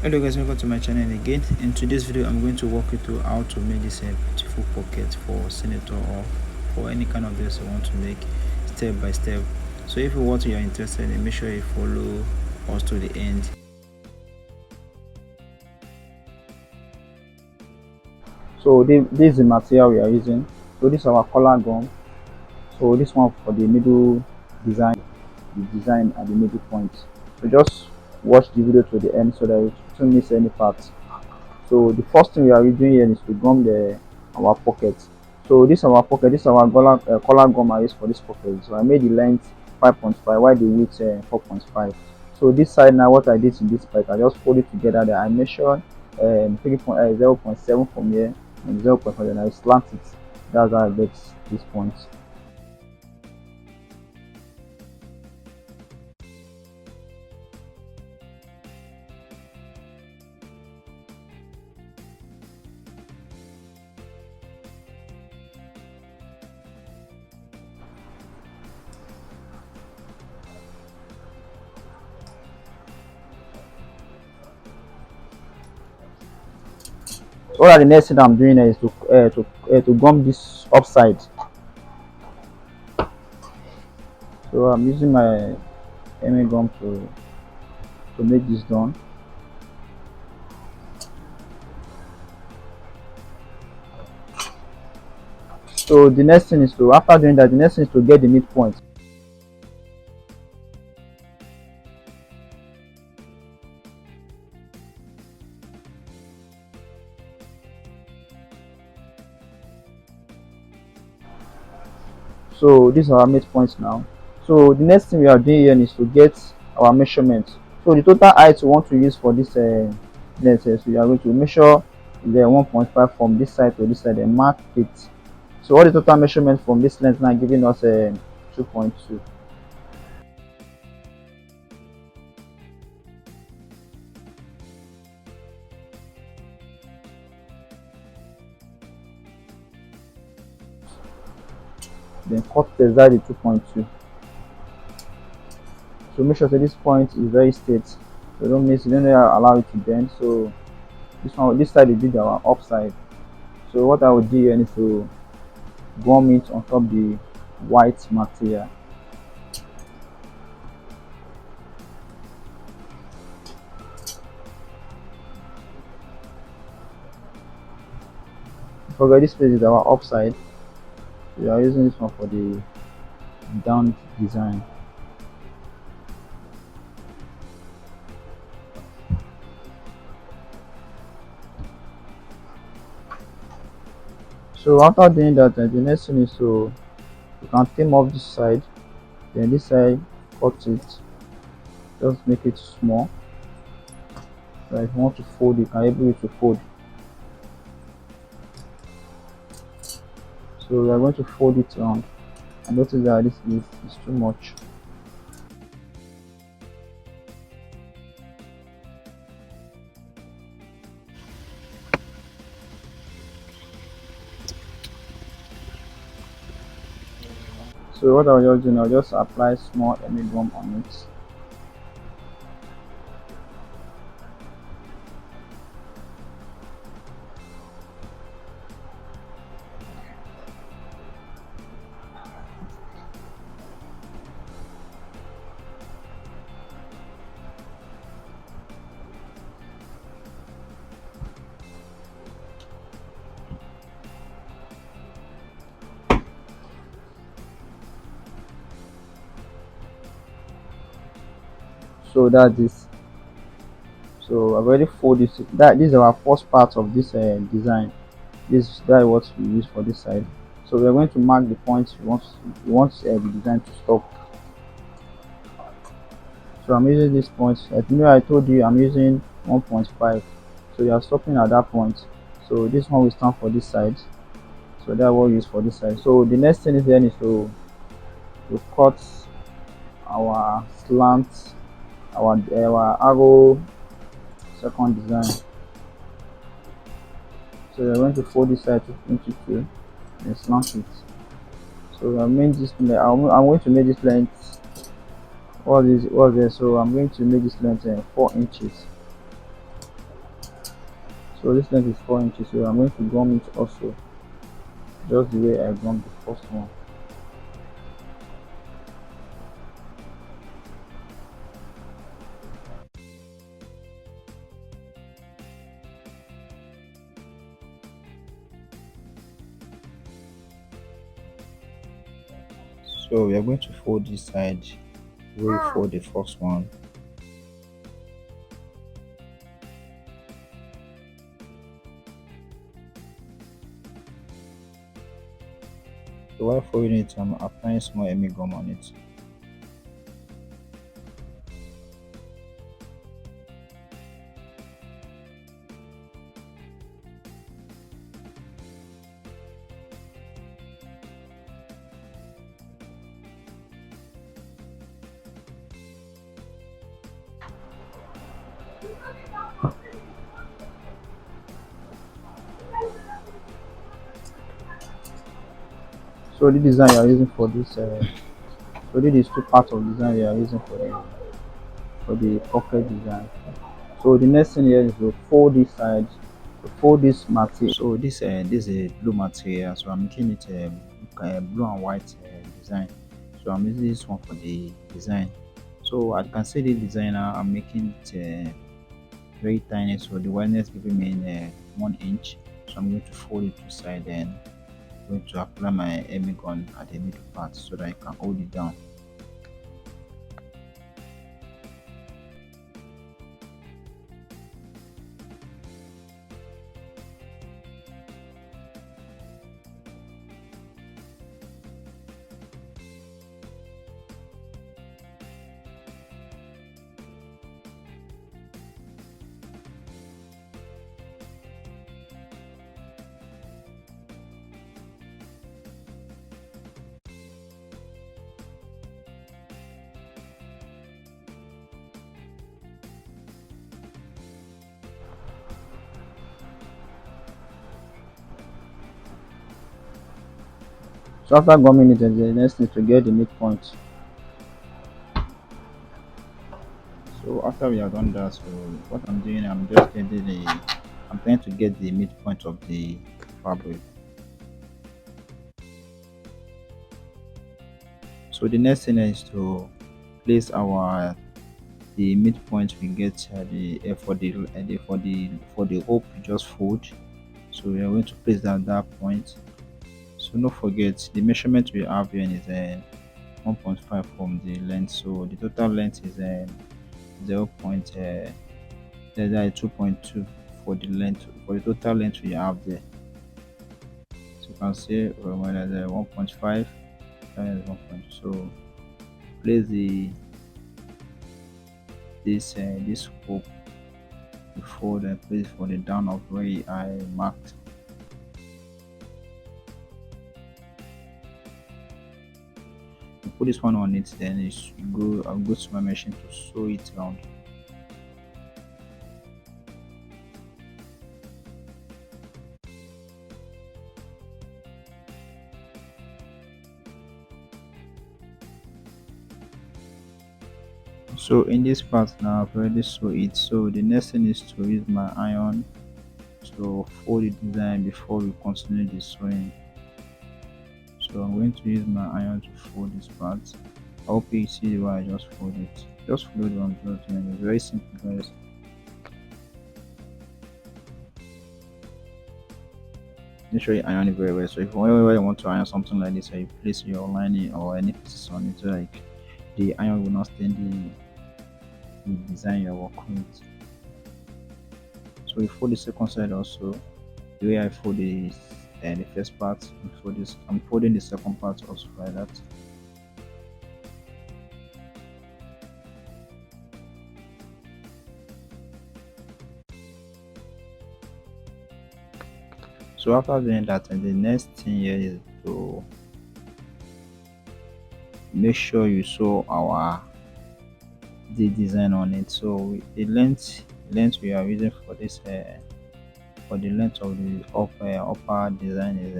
Hello guys, welcome to my channel again. In today's video I'm going to walk you through how to make this beautiful pocket for senator or for any kind of dress you want to make, step by step. So if you're interested in, make sure you follow us to the end. So this is the material we are using. So this is our color gum. So this one for the middle design, the design at the middle point. So just watch the video to the end so that you don't miss any parts. So the first thing we are doing here is to gum our pocket. So this is our pocket. This is our color gum I use for this pocket. So I made the length 5.5 while the width 4.5. So this side now, what I did in this part, I just fold it together. There I measured 0.7 from here and 0.5, and I slant it. That's how I get this point. So what are the next thing I'm doing is to gum this upside. So I'm using my gum to make this done. So the next thing is to, after doing that, the next thing is to get the midpoint. So these are our midpoints now. So the next thing we are doing here is to get our measurement. So the total height we want to use for this length, so we are going to measure the 1.5 from this side to this side and mark it. So all the total measurement from this length now giving us 2.2. Then cut exactly 2.2. So make sure that this point is very straight. So don't miss, you don't allow it to bend. So this side will be our upside. So what I would do here is to gum it on top the white material. Forget this place is our upside. We are using this one for the down design. So after doing that, the next thing is to, you can trim off this side, then this side cut it, just make it small. So if you want to fold, you can able to fold. So we are going to fold it around, and notice that this is too much. So what I'll just do now, just apply small gum on it. So that's this. So I've already folded this. This is our first part of this design. That is what we use for this side. So we are going to mark the points we want the design to stop. So I'm using this point. I told you I'm using 1.5. So you are stopping at that point. So this one will stand for this side. So that will use for this side. So the next thing is then is to cut our slant, our arrow second design. So we're going to fold this side into two and slant it. So I made this. I'm going to make this length. What is there? So I'm going to make this length 4 inches. So this length is 4 inches, so I'm going to gum it also, just the way I gummed the first one. So we are going to fold this side where we fold the first one. So while folding it, I'm applying small emi gum on it. So the design you are using for this, so this is two parts of design you are using for the pocket design. So the next thing here is to fold this side, to fold this material. So this is a blue material, so I'm making it a blue and white design. So I'm using this one for the design. So I can see the designer. I'm making it very tiny, so the wideness giving me 1 inch. So I'm going to fold it to side and going to apply my emi gun at the middle part so that I can hold it down. So after gumming it, then the next thing is to get the midpoint. So after we have done that, so what I'm doing, I'm just getting I'm trying to get the midpoint of the fabric. So the next thing is to place our the midpoint we get the for the hope we just fold. So we are going to place that point. So don't forget the measurement we have here is 1.5 from the length. So the total length is 0. 2.2 for the length for the total length we have there. So you can see when there's 1.5 times 1. So place the this hook before the place for the down of where I marked. You put this one on it, then I'll go to my machine to sew it around. So in this part now I've already sew it. So the next thing is to use my iron to fold the design before we continue the sewing. So I'm going to use my iron to fold this part. I hope you see why I just fold it. Just follow the one just doing. It's very simple, guys. Make sure you iron it very well. So if whenever you want to iron something like this, you place your lining or any pieces on it, so like the iron will not stain the design you're working with. So we fold the second side also. The way I fold the first part, I'm folding the second part also like that. So after doing that, and the next thing here is to make sure you sew our the design on it. So the length we are using for this for the length of the upper design is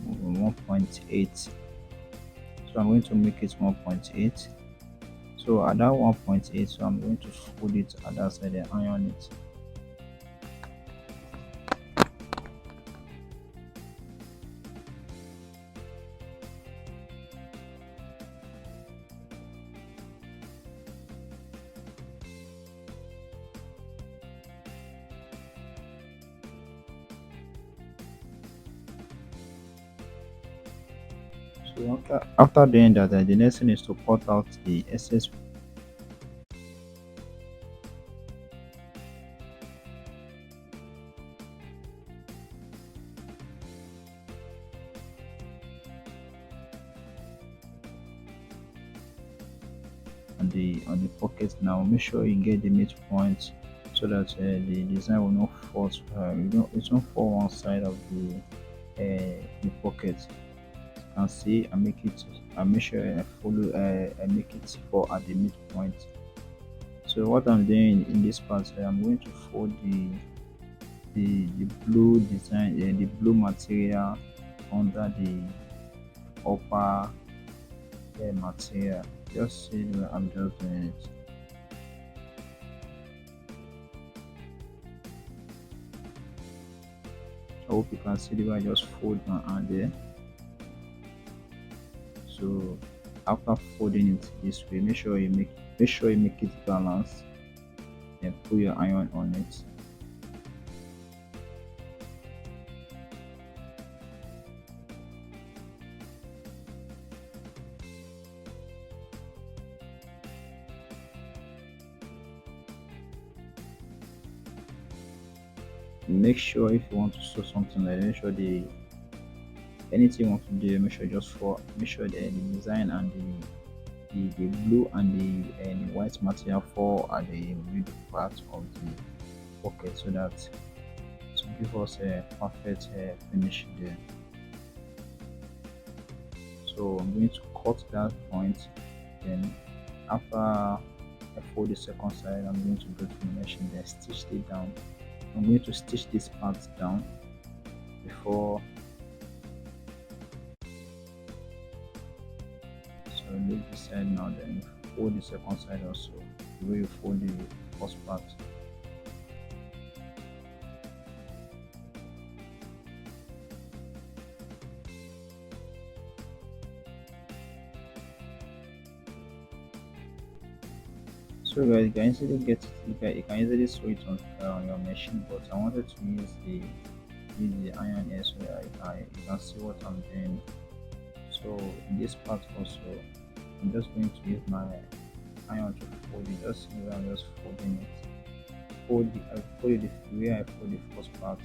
1.8. So I'm going to make it 1.8. So at that 1.8, so I'm going to fold it at that side and iron it. So after doing that, the next thing is to cut out the excess on the pocket. Now make sure you get the midpoint so that the design will not fall. It won't fall one side of the pocket. And see, I make sure I make it fall at the midpoint. So what I'm doing in this part, I'm going to fold the blue design, the blue material under the upper material. Just see the way I'm just doing it. I hope you can see the way I just fold my hand there. So after folding it this way, make sure you make it balanced and put your iron on it. Make sure if you want to sew something like that, make sure the anything you want to do, make sure make sure the design and the blue and the white material fall at the middle part of the pocket so that to give us a perfect finish there. So I'm going to cut that point. Then after I fold the second side, I'm going to go to the machine then stitch it down. I'm going to stitch this part down before, so leave this side now, then fold the second side also the way you fold the first part. So guys, you can easily you can easily sew it on your machine, but I wanted to use the iron here so that you can see what I'm doing. So in this part also, I'm just going to use my iron to fold it. Just see where I'm just folding it. I fold it the way I fold the first part.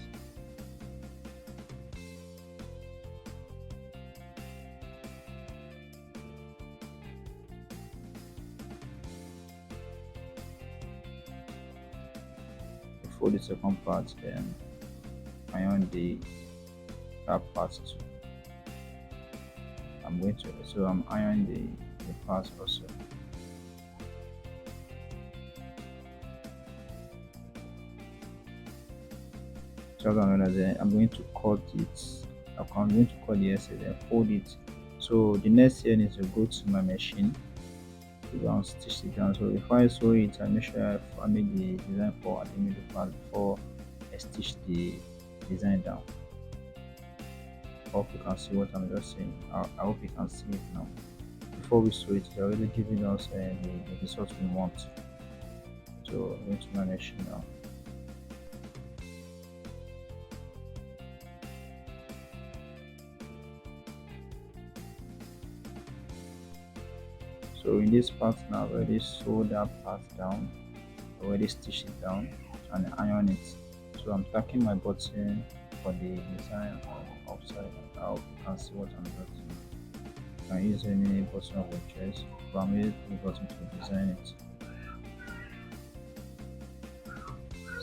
I fold the second part, then iron the that part too. I'm ironing the parts also. So another then I'm going to cut it. I'm going to cut the excess and fold it. So the next thing is to go to my machine to go and stitch it down. So before I sew it, I make sure I make the design for at the middle part before I stitch the design down. I hope you can see what I'm just saying. I hope you can see it now. Before we sew it, it's already giving us the result we want. So I'm going to my machine now. So in this part now, I already sew that part down, already stitch it down and iron it. So I'm tacking my button for the design upside. I hope you can see what I'm doing. You can use any button of your choice, but I'm using the button to design it.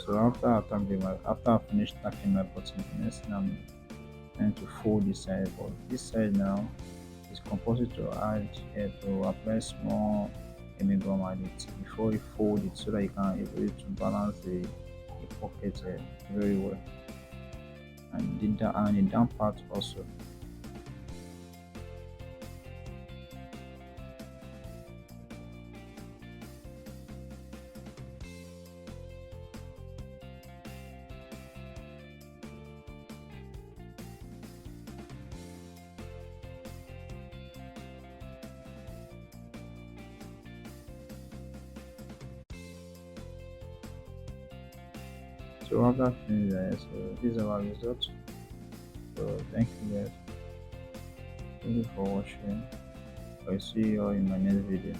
So after I finish tacking my button, the next thing I'm trying to fold this side. But this side now is compulsory to add to apply small hemi gum at it before you fold it so that you can able to balance the pocket very well, and the down part also. So after finishing that, so this is our result. So thank you guys. Thank you for watching. I'll see you all in my next video.